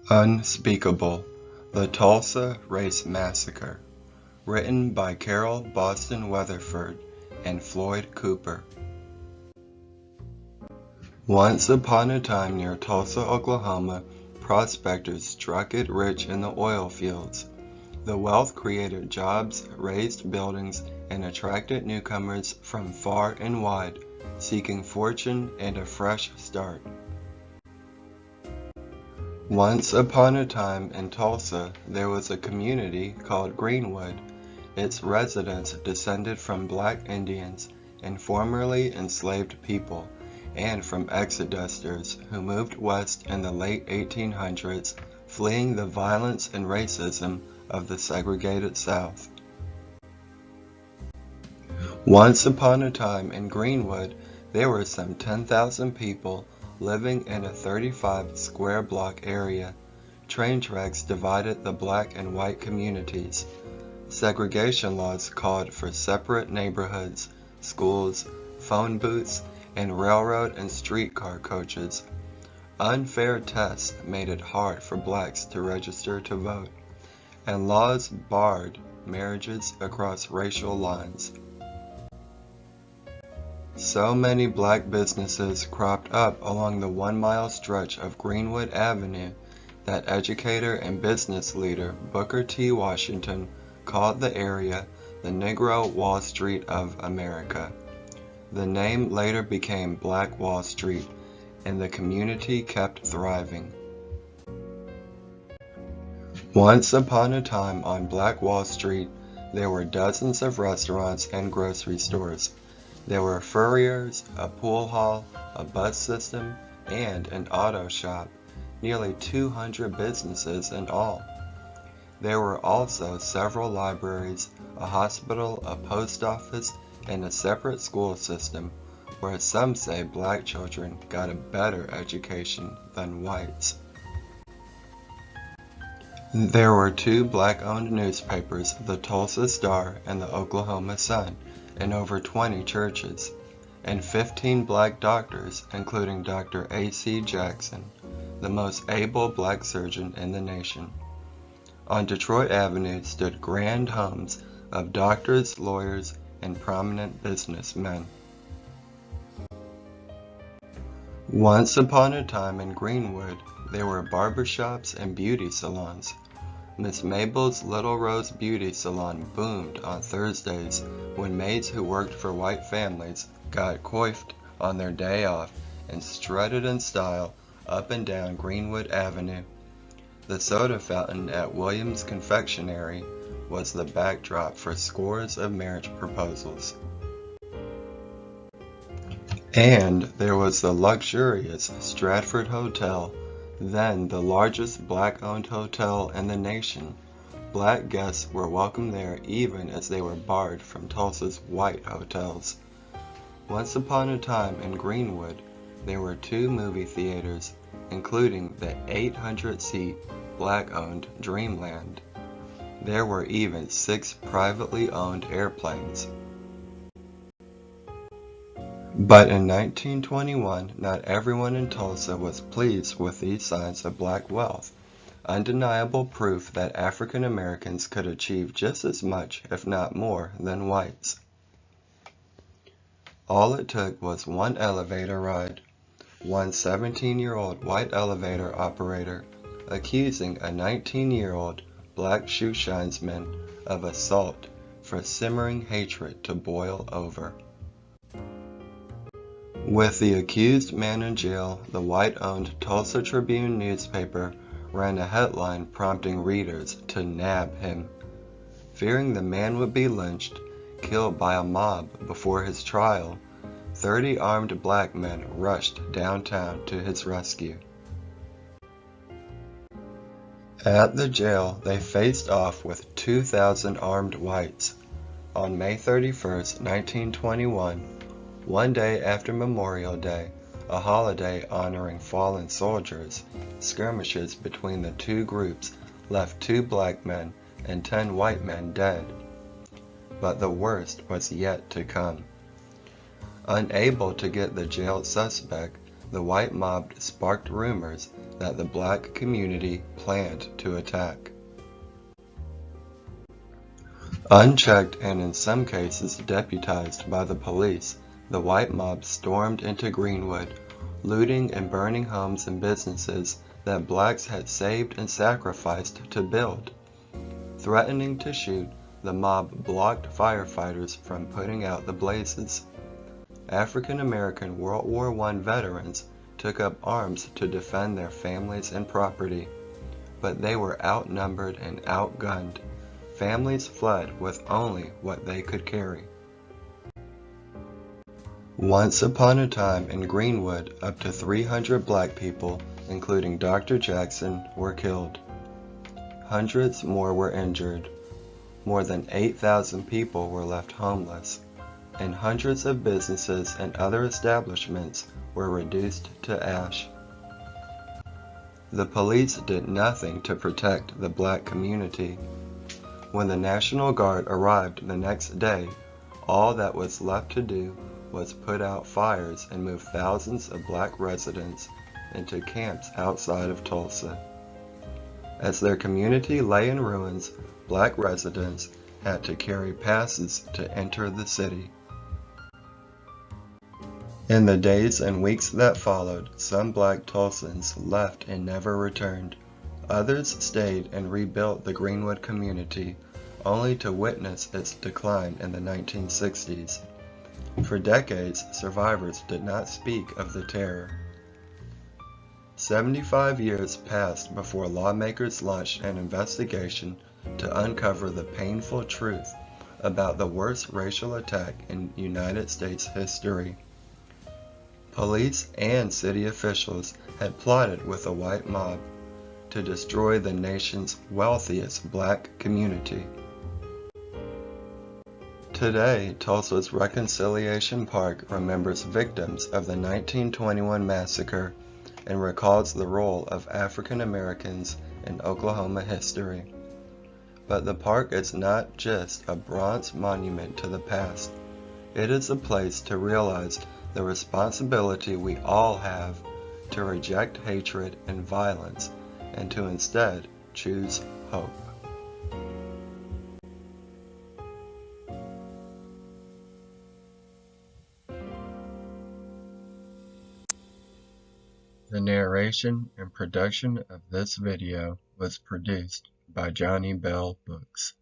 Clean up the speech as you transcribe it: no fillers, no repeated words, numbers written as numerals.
Unspeakable, The Tulsa Race Massacre, written by Carol Boston Weatherford and Floyd Cooper. Once upon a time near Tulsa, Oklahoma, prospectors struck it rich in the oil fields. The wealth created jobs, raised buildings, and attracted newcomers from far and wide, seeking fortune and a fresh start. Once upon a time in Tulsa, there was a community called Greenwood. Its residents descended from black Indians and formerly enslaved people, and from exodusters who moved west in the late 1800s, fleeing the violence and racism of the segregated South. Once upon a time in Greenwood, there were some 10,000 people living in a 35 square block area. Train tracks divided the black and white communities. Segregation laws called for separate neighborhoods, schools, phone booths, and railroad and streetcar coaches. Unfair tests made it hard for blacks to register to vote, and laws barred marriages across racial lines. So many black businesses cropped up along the 1-mile stretch of Greenwood Avenue that educator and business leader Booker T. Washington called the area the Negro Wall Street of America. The name later became Black Wall Street, and the community kept thriving. Once upon a time on Black Wall Street, there were dozens of restaurants and grocery stores. There were furriers, a pool hall, a bus system, and an auto shop, nearly 200 businesses in all. There were also several libraries, a hospital, a post office, and a separate school system, where some say black children got a better education than whites. There were 2 black-owned newspapers, the Tulsa Star and the Oklahoma Sun, and over 20 churches, and 15 black doctors, including Dr. A.C. Jackson, the most able black surgeon in the nation. On Detroit Avenue stood grand homes of doctors, lawyers, and prominent businessmen. Once upon a time in Greenwood, there were barbershops and beauty salons. Miss Mabel's Little Rose Beauty Salon boomed on Thursdays when maids who worked for white families got coiffed on their day off and strutted in style up and down Greenwood Avenue. The soda fountain at Williams Confectionery was the backdrop for scores of marriage proposals. And there was the luxurious Stratford Hotel, then the largest black-owned hotel in the nation. Black guests were welcome there even as they were barred from Tulsa's white hotels. Once upon a time in Greenwood, there were 2 movie theaters, including the 800-seat black-owned Dreamland. There were even 6 privately owned airplanes. But in 1921, not everyone in Tulsa was pleased with these signs of black wealth, undeniable proof that African Americans could achieve just as much, if not more, than whites. All it took was one elevator ride, one 17-year-old white elevator operator accusing a 19-year-old black shoeshinesman of assault for simmering hatred to boil over. With the accused man in jail, the white-owned Tulsa Tribune newspaper ran a headline prompting readers to nab him. Fearing the man would be lynched, killed by a mob before his trial, 30 armed black men rushed downtown to his rescue. At the jail, they faced off with 2,000 armed whites. On May 31, 1921, one day after Memorial Day, a holiday honoring fallen soldiers, skirmishes between the 2 groups left 2 black men and 10 white men dead. But the worst was yet to come. Unable to get the jailed suspect, the white mob sparked rumors that the black community planned to attack. Unchecked and in some cases deputized by the police, the white mob stormed into Greenwood, looting and burning homes and businesses that blacks had saved and sacrificed to build. Threatening to shoot, the mob blocked firefighters from putting out the blazes. African American World War I veterans took up arms to defend their families and property, but they were outnumbered and outgunned. Families fled with only what they could carry. Once upon a time in Greenwood, up to 300 black people, including Dr. Jackson, were killed. Hundreds more were injured. More than 8,000 people were left homeless, and hundreds of businesses and other establishments were reduced to ash. The police did nothing to protect the black community. When the National Guard arrived the next day, all that was left to do was put out fires and move thousands of black residents into camps outside of Tulsa. As their community lay in ruins, black residents had to carry passes to enter the city. In the days and weeks that followed, some black Tulsans left and never returned. Others stayed and rebuilt the Greenwood community, only to witness its decline in the 1960s. For decades, survivors did not speak of the terror. 75 years passed before lawmakers launched an investigation to uncover the painful truth about the worst racial attack in United States history. Police and city officials had plotted with a white mob to destroy the nation's wealthiest black community. Today, Tulsa's Reconciliation Park remembers victims of the 1921 massacre and recalls the role of African Americans in Oklahoma history. But the park is not just a bronze monument to the past. It is a place to realize the responsibility we all have to reject hatred and violence and to instead choose hope. The narration and production of this video was produced by Johnny Bell Books.